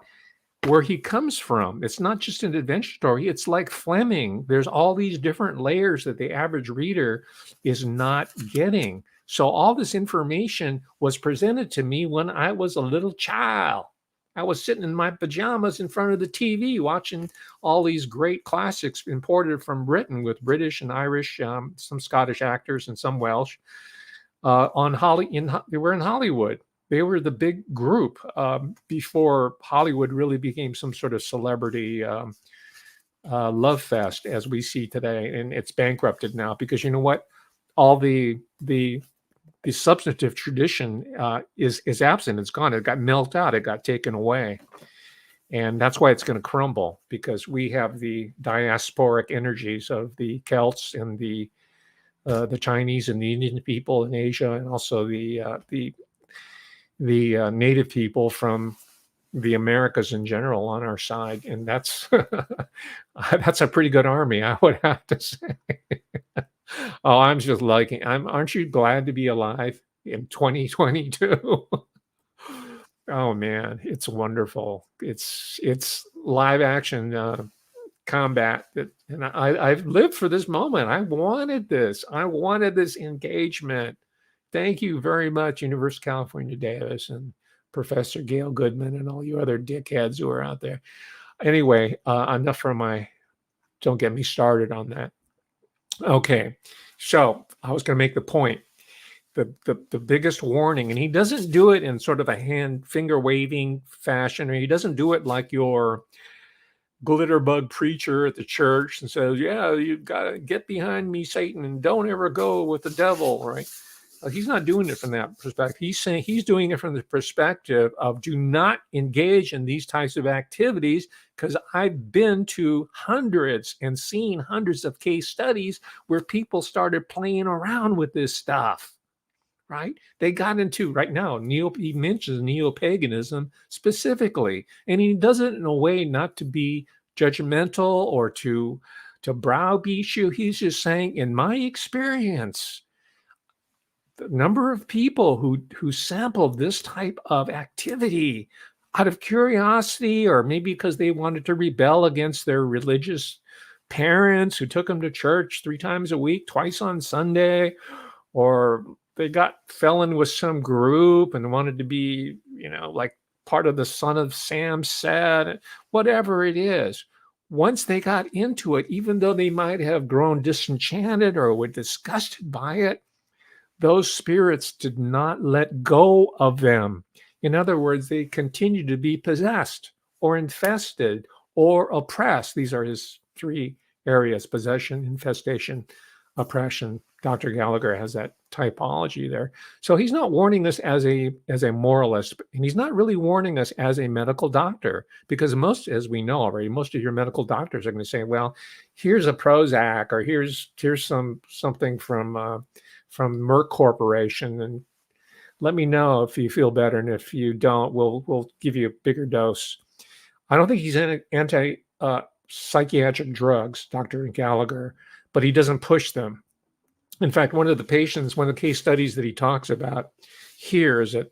where he comes from. It's not just an adventure story. It's like Fleming. There's all these different layers that the average reader is not getting. So all this information was presented to me when I was a little child. I was sitting in my pajamas in front of the TV watching all these great classics imported from Britain with British and Irish, some Scottish actors and some Welsh. They were in Hollywood. They were the big group before Hollywood really became some sort of celebrity love fest as we see today, and it's bankrupted now because you know what? All the substantive tradition is absent. It's gone. It got melted out. It got taken away, and that's why it's going to crumble because we have the diasporic energies of the Celts and the Chinese and the Indian people in Asia, and also the native people from the Americas in general on our side, and that's that's a pretty good army, I would have to say. Oh, I'm just liking. Aren't you glad to be alive in 2022? Oh man, it's wonderful. It's live action combat and I've lived for this moment. I wanted this. I wanted this engagement. Thank you very much, University of California, Davis, and Professor Gail Goodman, and all you other dickheads who are out there. Anyway, enough from my. Don't get me started on that. Okay, so I was going to make the point. The biggest warning, and he doesn't do it in sort of a finger waving fashion, or he doesn't do it like your glitterbug preacher at the church and says, "Yeah, you got to get behind me, Satan, and don't ever go with the devil," right? He's not doing it from that perspective. He's saying he's doing it from the perspective of do not engage in these types of activities because I've been to hundreds and seen hundreds of case studies where people started playing around with this stuff, right? They got into right now, he mentions neo-paganism specifically, and he does it in a way not to be judgmental or to browbeat you. He's just saying, in my experience, the number of people who sampled this type of activity out of curiosity, or maybe because they wanted to rebel against their religious parents who took them to church 3 times a week, twice on Sunday, or they fell in with some group and wanted to be, like part of the Son of Sam said, whatever it is. Once they got into it, even though they might have grown disenchanted or were disgusted by it, those spirits did not let go of them. In other words, they continued to be possessed or infested or oppressed. These are his 3 areas: possession, infestation, oppression. Dr. Gallagher has that typology there. So he's not warning us as a moralist, and he's not really warning us as a medical doctor, because as we know already, most of your medical doctors are going to say, well, here's a Prozac, or here's something from Merck Corporation, and let me know if you feel better, and if you don't, we'll give you a bigger dose. I don't think he's anti psychiatric drugs, Dr. Gallagher, but he doesn't push them. In fact, one of the case studies that he talks about here is that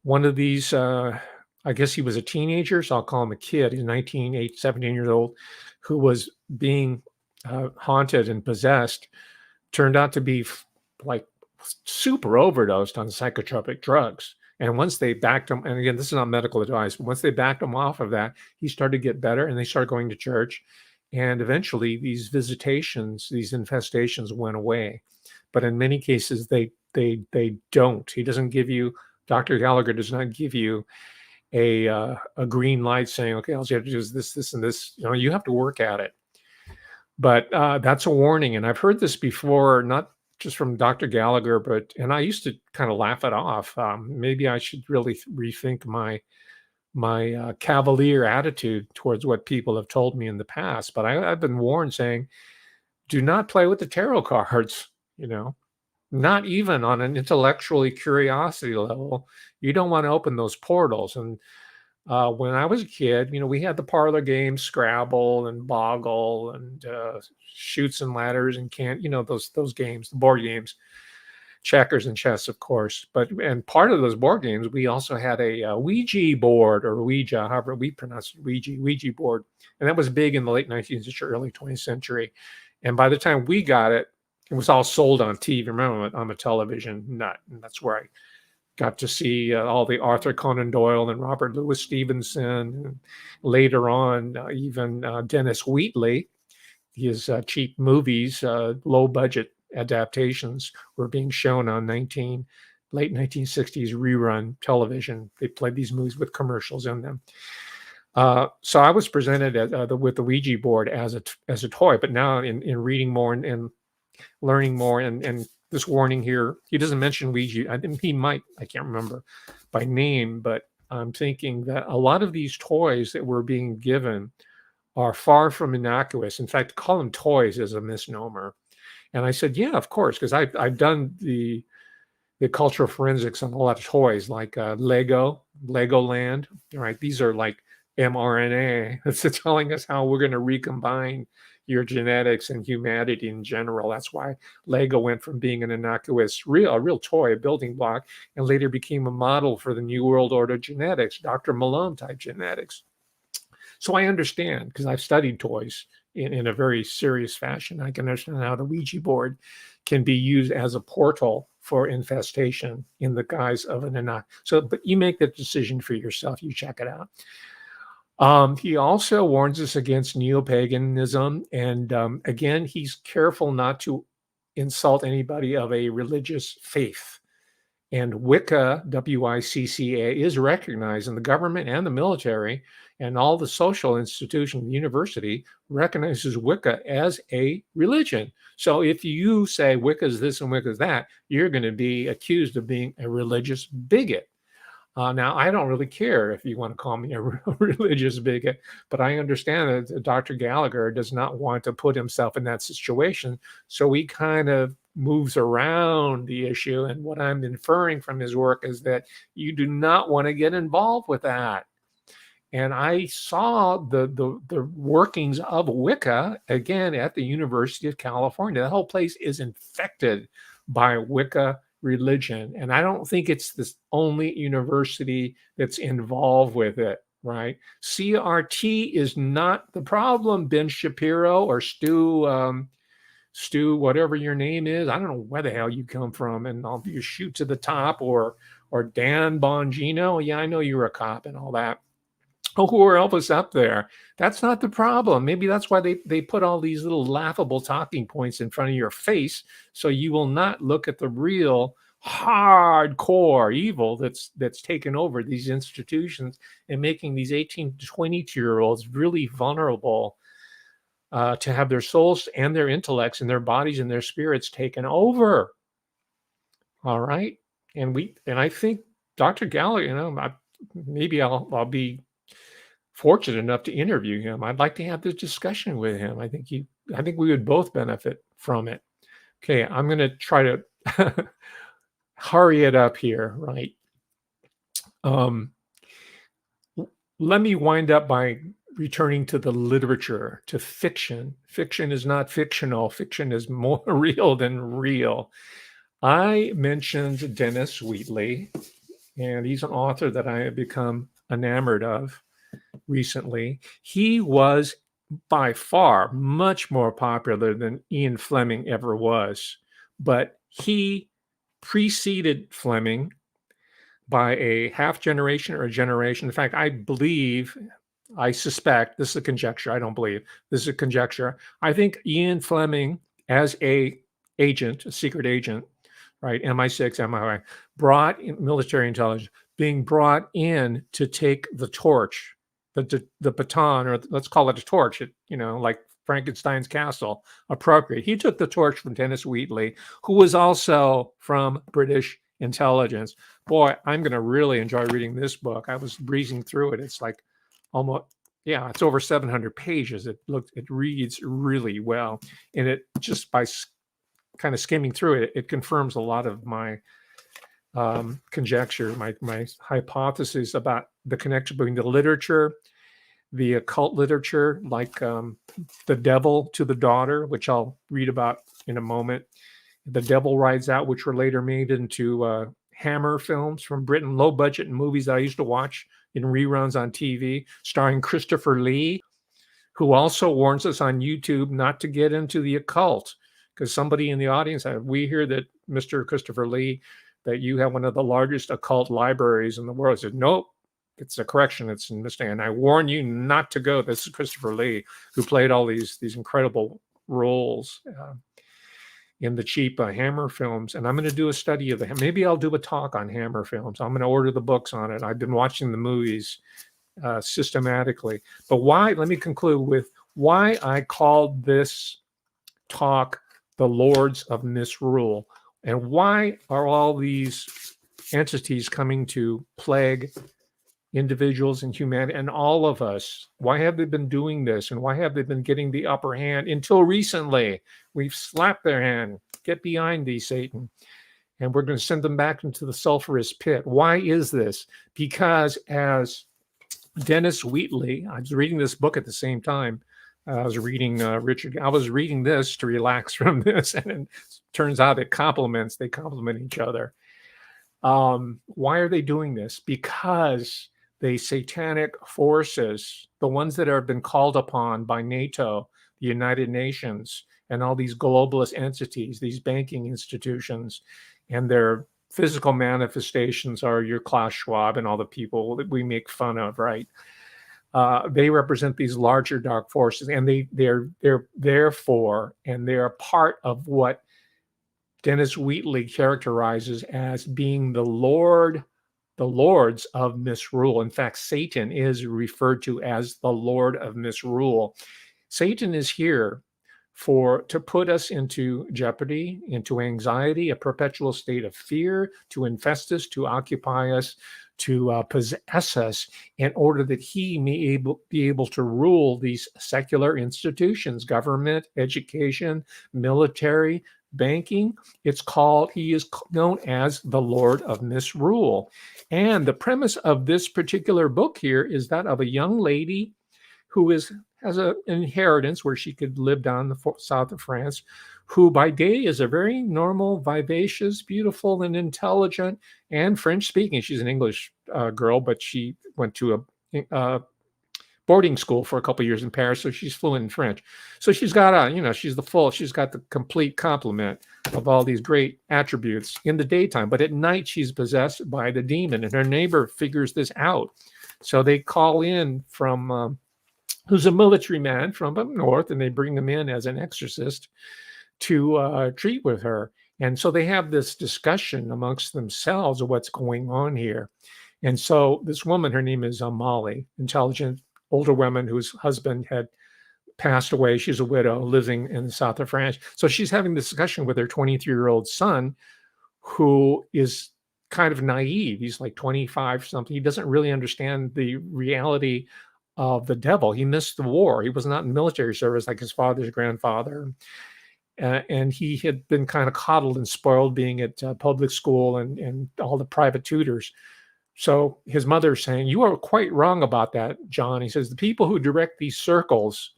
one of these, I guess he was a teenager, so I'll call him a kid. He's 17 years old, who was being haunted and possessed, turned out to be like super overdosed on psychotropic drugs. And once they backed him, and again, this is not medical advice, but once they backed him off of that, he started to get better, and they started going to church. And eventually these visitations, these infestations went away. But in many cases, they don't. He doesn't give you, Dr. Gallagher does not give you a green light saying, okay, all you have to do is this, and this. You have to work at it. But that's a warning. And I've heard this before, not just from Dr. Gallagher, and I used to kind of laugh it off. Maybe I should really rethink my cavalier attitude towards what people have told me in the past. But I've been warned, saying, do not play with the tarot cards, not even on an intellectually curiosity level. You don't want to open those portals. And when I was a kid, we had the parlor games, Scrabble and Boggle and Chutes and Ladders and those games, the board games. checkers and chess, of course. And part of those board games, we also had a Ouija board, or Ouija, however we pronounce it, Ouija board. And that was big in the late 19th century, early 20th century. And by the time we got it, it was all sold on TV. Remember, I'm a television nut, and that's where I got to see all the Arthur Conan Doyle and Robert Louis Stevenson, and later on even Dennis Wheatley. His cheap movies, low budget adaptations were being shown on late 1960s rerun television. They played these movies with commercials in them. So I was presented with the Ouija board as a toy, but now in reading more and learning more, and this warning here, he doesn't mention Ouija. I think he might, I can't remember by name, but I'm thinking that a lot of these toys that were being given are far from innocuous. In fact, to call them toys is a misnomer. And I said, yeah, of course, because I've done the cultural forensics on a lot of toys like Legoland, right? These are like mRNA. It's telling us how we're going to recombine your genetics and humanity in general. That's why Lego went from being an innocuous, a real toy, a building block, and later became a model for the New World Order genetics, Dr. Malone type genetics. So I understand, because I've studied toys in a very serious fashion. I can understand how the Ouija board can be used as a portal for infestation in the guise of an innocuous. So, but you make that decision for yourself. You check it out. He also warns us against neo-paganism. And again, he's careful not to insult anybody of a religious faith. And Wicca, W-I-C-C-A, is recognized in the government and the military, and all the social institutions, the university recognizes Wicca as a religion. So if you say Wicca is this and Wicca is that, you're going to be accused of being a religious bigot. Now, I don't really care if you want to call me a religious bigot, but I understand that Dr. Gallagher does not want to put himself in that situation. So he kind of moves around the issue. And what I'm inferring from his work is that you do not want to get involved with that. And I saw the workings of Wicca, again, at the University of California. The whole place is infected by Wicca religion. And I don't think it's the only university that's involved with it, right? CRT is not the problem, Ben Shapiro or Stu, whatever your name is. I don't know where the hell you come from, and you shoot to the top, or Dan Bongino. Yeah, I know you're a cop and all that. Oh, whoever else is up there. That's not the problem. Maybe that's why they put all these little laughable talking points in front of your face, so you will not look at the real hardcore evil that's taken over these institutions and making these 18 to 22-year-olds really vulnerable to have their souls and their intellects and their bodies and their spirits taken over. All right. And I think Dr. Gallagher, maybe I'll be fortunate enough to interview him. I'd like to have this discussion with him. I think we would both benefit from it. Okay, I'm going to try to hurry it up here, right? Let me wind up by returning to the literature, to fiction. Fiction is not fictional. Fiction is more real than real. I mentioned Dennis Wheatley, and he's an author that I have become enamored of recently. He was by far much more popular than Ian Fleming ever was, but he preceded Fleming by a half generation or a generation. In fact, I suspect, this is a conjecture, I don't believe, this is a conjecture. I think Ian Fleming, as a secret agent, right, MI6, MI5, brought in military intelligence, being brought in to take the torch, the baton, or let's call it a torch, like Frankenstein's castle, appropriate. He took the torch from Dennis Wheatley, who was also from British intelligence. Boy, I'm going to really enjoy reading this book. I was breezing through it. It's like it's over 700 pages. It reads really well. And it just by kind of skimming through it, it confirms a lot of my conjecture, my hypothesis about the connection between the literature, the occult literature, like The Devil to the Daughter, which I'll read about in a moment, The Devil Rides Out, which were later made into Hammer films from Britain, low budget movies that I used to watch in reruns on TV, starring Christopher Lee, who also warns us on YouTube not to get into the occult, because somebody in the audience said, we hear that Mr. Christopher Lee, that you have one of the largest occult libraries in the world. I said, nope, it's a correction. It's a mistake. And I warn you not to go. This is Christopher Lee, who played all these incredible roles in the cheap Hammer films. And I'm going to do a study of them. Maybe I'll do a talk on Hammer films. I'm going to order the books on it. I've been watching the movies systematically. But why? Let me conclude with why I called this talk The Lords of Misrule, and why are all these entities coming to plague individuals and humanity and all of us? Why have they been doing this, and why have they been getting the upper hand until recently? We've slapped their hand. Get behind thee, Satan. And we're going to send them back into the sulfurous pit. Why is this? Because as Dennis Wheatley, I was reading this book at the same time. I was reading Richard. I was reading this to relax from this, and it turns out they complement each other. Why are they doing this? Because the satanic forces, the ones that have been called upon by NATO, the United Nations, and all these globalist entities, these banking institutions, and their physical manifestations are your Klaus Schwab and all the people that we make fun of, right? They represent these larger dark forces, and they're therefore, and they're a part of what Dennis Wheatley characterizes as being the lords of misrule. In fact, Satan is referred to as the Lord of Misrule. Satan is here to put us into jeopardy, into anxiety, a perpetual state of fear, to infest us, to occupy us, to possess us, in order that he may be able to rule these secular institutions, government, education, military, banking. He is known as the Lord of Misrule. And the premise of this particular book here is that of a young lady who has an inheritance where she could live down the south of France, who by day is a very normal, vivacious, beautiful, and intelligent, and French-speaking. She's an English girl, but she went to a boarding school for a couple of years in Paris, so she's fluent in French. So she's got she's got the complete complement of all these great attributes in the daytime, but at night she's possessed by the demon, and her neighbor figures this out. So they call in from who's a military man from up north, and they bring him in as an exorcist to treat with her. And so they have this discussion amongst themselves of what's going on here. And so this woman, her name is Molly, intelligent, older woman whose husband had passed away. She's a widow living in the south of France. So she's having this discussion with her 23-year-old son, who is kind of naive. He's like 25 something. He doesn't really understand the reality of the devil. He missed the war. He was not in military service like his father's grandfather. And he had been kind of coddled and spoiled being at public school and all the private tutors. So his mother's saying, you are quite wrong about that, John. He says, the people who direct these circles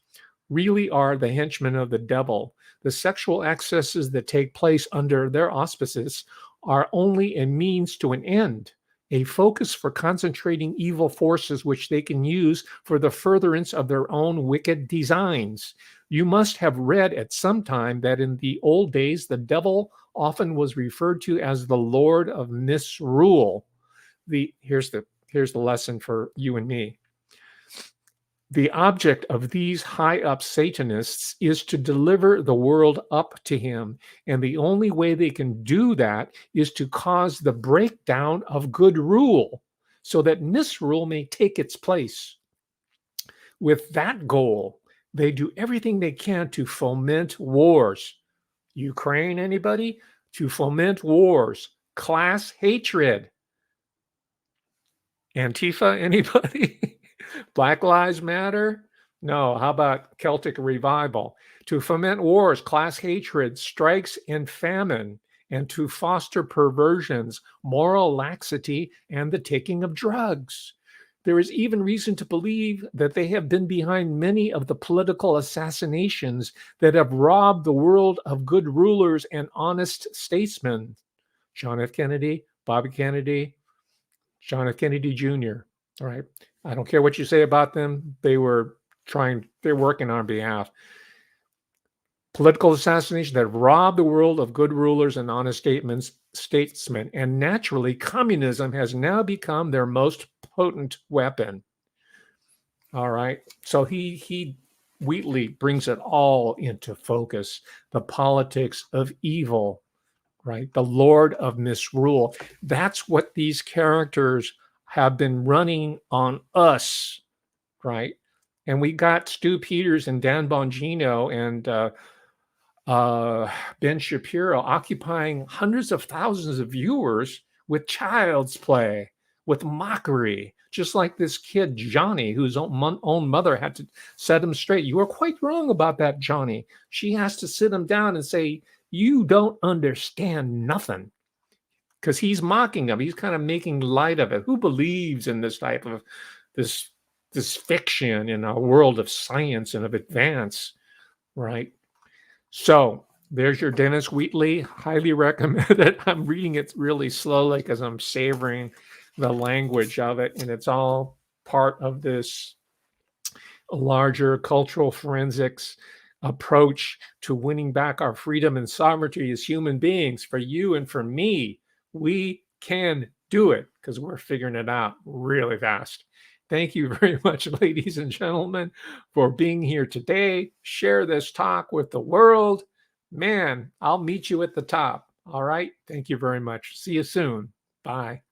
really are the henchmen of the devil. The sexual excesses that take place under their auspices are only a means to an end, a focus for concentrating evil forces which they can use for the furtherance of their own wicked designs. You must have read at some time that in the old days, the devil often was referred to as the Lord of Misrule. Here's the lesson for you and me. The object of these high-up Satanists is to deliver the world up to him, and the only way they can do that is to cause the breakdown of good rule so that misrule may take its place. With that goal, they do everything they can to foment wars. Ukraine, anybody? To foment wars, class hatred. Antifa, anybody? Black Lives Matter? No. How about Celtic revival? To foment wars, class hatred, strikes, and famine, and to foster perversions, moral laxity, and the taking of drugs. There is even reason to believe that they have been behind many of the political assassinations that have robbed the world of good rulers and honest statesmen. John F. Kennedy, Bobby Kennedy, John F. Kennedy Jr. All right. I don't care what you say about them. They're working on behalf. Political assassination that robbed the world of good rulers and honest statesmen. And naturally, communism has now become their most potent weapon. All right. So Wheatley brings it all into focus. The politics of evil, right? The Lord of Misrule. That's what these characters have been running on us, right? And we got Stu Peters and Dan Bongino and Ben Shapiro occupying hundreds of thousands of viewers with child's play, with mockery, just like this kid, Johnny, whose own mother had to set him straight. You are quite wrong about that, Johnny. She has to sit him down and say, you don't understand nothing. Because he's mocking him. He's kind of making light of it. Who believes in this type of this fiction in a world of science and of advance, right? So there's your Dennis Wheatley. Highly recommend it. I'm reading it really slowly because I'm savoring the language of it, and it's all part of this larger cultural forensics approach to winning back our freedom and sovereignty as human beings. For you and for me, we can do it because we're figuring it out really fast. Thank you very much, ladies and gentlemen, for being here today. Share this talk with the world. Man, I'll meet you at the top. All right. Thank you very much. See you soon. Bye.